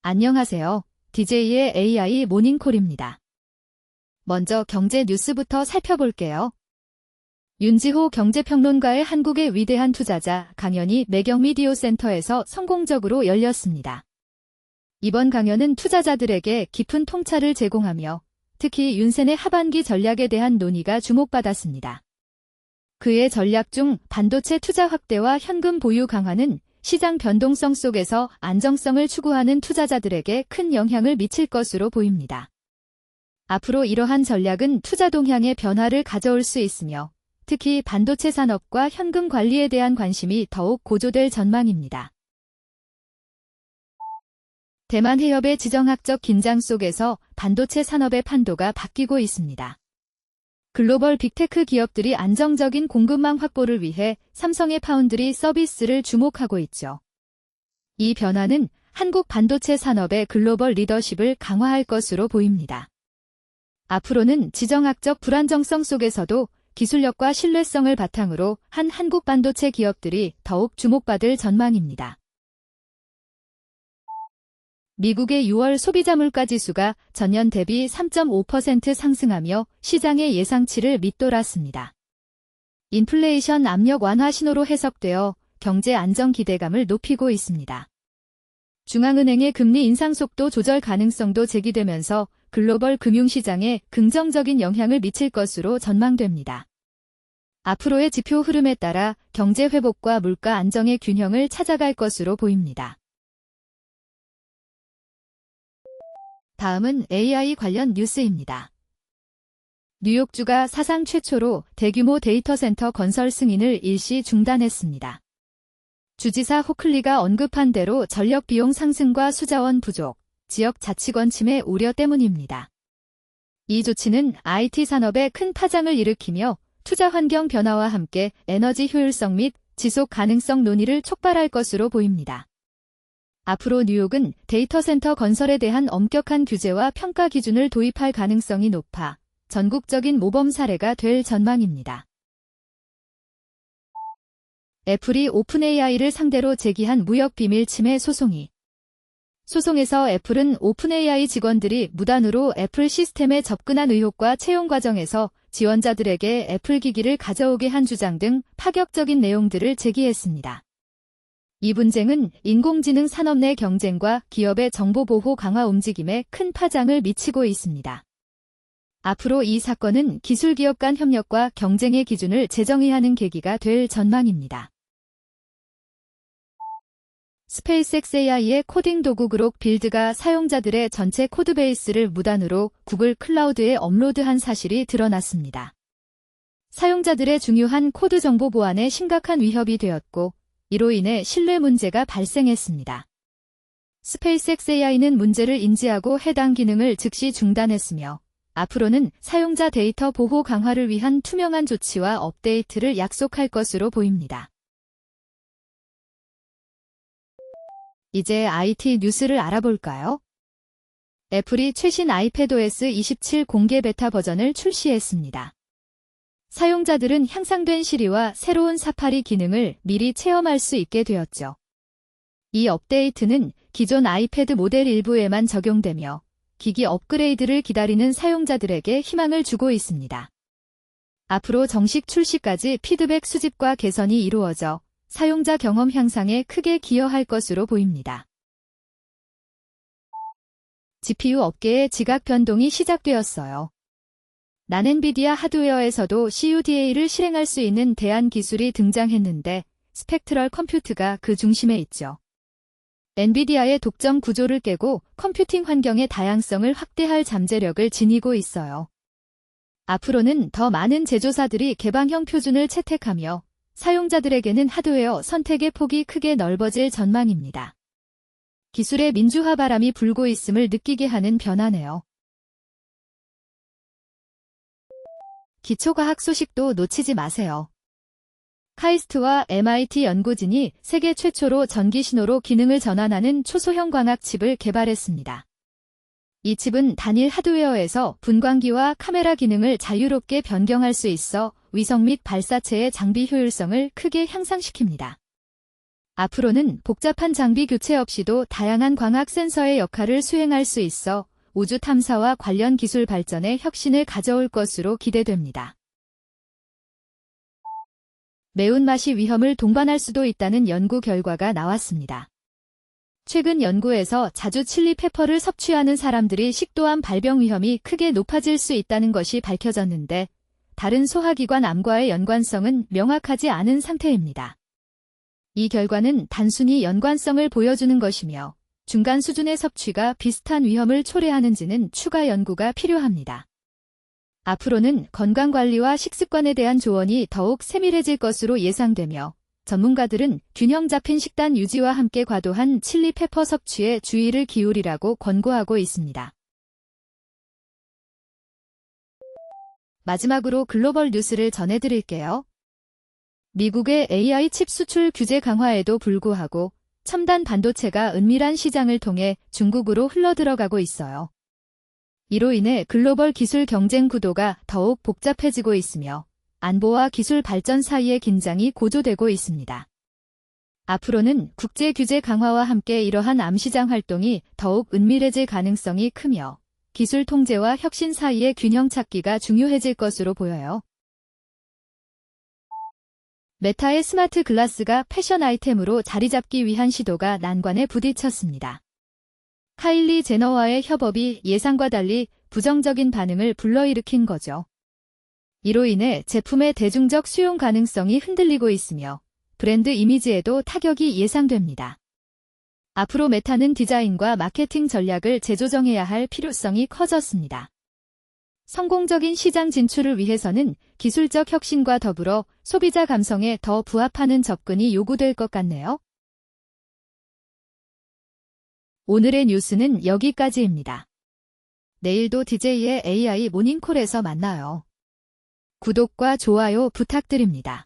안녕하세요. DJ의 AI 모닝콜입니다. 먼저 경제 뉴스부터 살펴볼게요. 윤지호 경제평론가의 한국의 위대한 투자자 강연이 매경미디어센터에서 성공적으로 열렸습니다. 이번 강연은 투자자들에게 깊은 통찰을 제공하며 특히 윤센의 하반기 전략에 대한 논의가 주목받았습니다. 그의 전략 중 반도체 투자 확대와 현금 보유 강화는 시장 변동성 속에서 안정성을 추구하는 투자자들에게 큰 영향을 미칠 것으로 보입니다. 앞으로 이러한 전략은 투자 동향의 변화를 가져올 수 있으며 특히 반도체 산업과 현금 관리에 대한 관심이 더욱 고조될 전망입니다. 대만 해협의 지정학적 긴장 속에서 반도체 산업의 판도가 바뀌고 있습니다. 글로벌 빅테크 기업들이 안정적인 공급망 확보를 위해 삼성의 파운드리 서비스를 주목하고 있죠. 이 변화는 한국 반도체 산업의 글로벌 리더십을 강화할 것으로 보입니다. 앞으로는 지정학적 불안정성 속에서도 기술력과 신뢰성을 바탕으로 한 한국 반도체 기업들이 더욱 주목받을 전망입니다. 미국의 6월 소비자 물가지수가 전년 대비 3.5% 상승하며 시장의 예상치를 밑돌았습니다. 인플레이션 압력 완화 신호로 해석되어 경제 안정 기대감을 높이고 있습니다. 중앙은행의 금리 인상 속도 조절 가능성도 제기되면서 글로벌 금융시장에 긍정적인 영향을 미칠 것으로 전망됩니다. 앞으로의 지표 흐름에 따라 경제 회복과 물가 안정의 균형을 찾아갈 것으로 보입니다. 다음은 AI 관련 뉴스입니다. 뉴욕주가 사상 최초로 대규모 데이터 센터 건설 승인을 일시 중단했습니다. 주지사 호클리가 언급한 대로 전력 비용 상승과 수자원 부족, 지역 자치권 침해 우려 때문입니다. 이 조치는 IT 산업에 큰 파장을 일으키며 투자 환경 변화와 함께 에너지 효율성 및 지속 가능성 논의를 촉발할 것으로 보입니다. 앞으로 뉴욕은 데이터 센터 건설에 대한 엄격한 규제와 평가 기준을 도입할 가능성이 높아 전국적인 모범 사례가 될 전망입니다. 애플이 오픈AI를 상대로 제기한 무역 비밀 침해 소송에서 애플은 오픈AI 직원들이 무단으로 애플 시스템에 접근한 의혹과 채용 과정에서 지원자들에게 애플 기기를 가져오게 한 주장 등 파격적인 내용들을 제기했습니다. 이 분쟁은 인공지능 산업 내 경쟁과 기업의 정보보호 강화 움직임에 큰 파장을 미치고 있습니다. 앞으로 이 사건은 기술기업 간 협력과 경쟁의 기준을 재정의하는 계기가 될 전망입니다. 스페이스X AI의 코딩 도구 그록 빌드가 사용자들의 전체 코드베이스를 무단으로 구글 클라우드에 업로드한 사실이 드러났습니다. 사용자들의 중요한 코드 정보 보안에 심각한 위협이 되었고 이로 인해 신뢰 문제가 발생했습니다. 스페이스X AI는 문제를 인지하고 해당 기능을 즉시 중단했으며 앞으로는 사용자 데이터 보호 강화를 위한 투명한 조치와 업데이트를 약속할 것으로 보입니다. 이제 IT 뉴스를 알아볼까요? 애플이 최신 iPadOS 27 공개 베타 버전을 출시했습니다. 사용자들은 향상된 시리와 새로운 사파리 기능을 미리 체험할 수 있게 되었죠. 이 업데이트는 기존 아이패드 모델 일부에만 적용되며 기기 업그레이드를 기다리는 사용자들에게 희망을 주고 있습니다. 앞으로 정식 출시까지 피드백 수집과 개선이 이루어져 사용자 경험 향상에 크게 기여할 것으로 보입니다. GPU 업계의 지각 변동이 시작되었어요. 엔비디아 하드웨어에서도 CUDA를 실행할 수 있는 대안 기술이 등장했는데 스펙트럴 컴퓨트가 그 중심에 있죠. 엔비디아의 독점 구조를 깨고 컴퓨팅 환경의 다양성을 확대할 잠재력을 지니고 있어요. 앞으로는 더 많은 제조사들이 개방형 표준을 채택하며 사용자들에게는 하드웨어 선택의 폭이 크게 넓어질 전망입니다. 기술의 민주화 바람이 불고 있음을 느끼게 하는 변화네요. 기초과학 소식도 놓치지 마세요. 카이스트와 MIT 연구진이 세계 최초로 전기 신호로 기능을 전환하는 초소형 광학 칩을 개발했습니다. 이 칩은 단일 하드웨어에서 분광기와 카메라 기능을 자유롭게 변경할 수 있어 위성 및 발사체의 장비 효율성을 크게 향상시킵니다. 앞으로는 복잡한 장비 교체 없이도 다양한 광학 센서의 역할을 수행할 수 있어 우주 탐사와 관련 기술 발전에 혁신을 가져올 것으로 기대됩니다. 매운맛이 위험을 동반할 수도 있다는 연구 결과가 나왔습니다. 최근 연구에서 자주 칠리 페퍼를 섭취하는 사람들이 식도암 발병 위험이 크게 높아질 수 있다는 것이 밝혀졌는데 다른 소화기관 암과의 연관성은 명확하지 않은 상태입니다. 이 결과는 단순히 연관성을 보여주는 것이며 중간 수준의 섭취가 비슷한 위험을 초래하는지는 추가 연구가 필요합니다. 앞으로는 건강관리와 식습관에 대한 조언이 더욱 세밀해질 것으로 예상되며 전문가들은 균형 잡힌 식단 유지와 함께 과도한 칠리 페퍼 섭취에 주의를 기울이라고 권고하고 있습니다. 마지막으로 글로벌 뉴스를 전해드릴게요. 미국의 AI 칩 수출 규제 강화에도 불구하고 첨단 반도체가 은밀한 시장을 통해 중국으로 흘러들어가고 있어요. 이로 인해 글로벌 기술 경쟁 구도가 더욱 복잡해지고 있으며 안보와 기술 발전 사이의 긴장이 고조되고 있습니다. 앞으로는 국제 규제 강화와 함께 이러한 암시장 활동이 더욱 은밀해질 가능성이 크며 기술 통제와 혁신 사이의 균형 찾기가 중요해질 것으로 보여요. 메타의 스마트 글라스가 패션 아이템으로 자리 잡기 위한 시도가 난관에 부딪혔습니다. 카일리 제너와의 협업이 예상과 달리 부정적인 반응을 불러일으킨 거죠. 이로 인해 제품의 대중적 수용 가능성이 흔들리고 있으며 브랜드 이미지에도 타격이 예상됩니다. 앞으로 메타는 디자인과 마케팅 전략을 재조정해야 할 필요성이 커졌습니다. 성공적인 시장 진출을 위해서는 기술적 혁신과 더불어 소비자 감성에 더 부합하는 접근이 요구될 것 같네요. 오늘의 뉴스는 여기까지입니다. 내일도 DJ의 AI 모닝콜에서 만나요. 구독과 좋아요 부탁드립니다.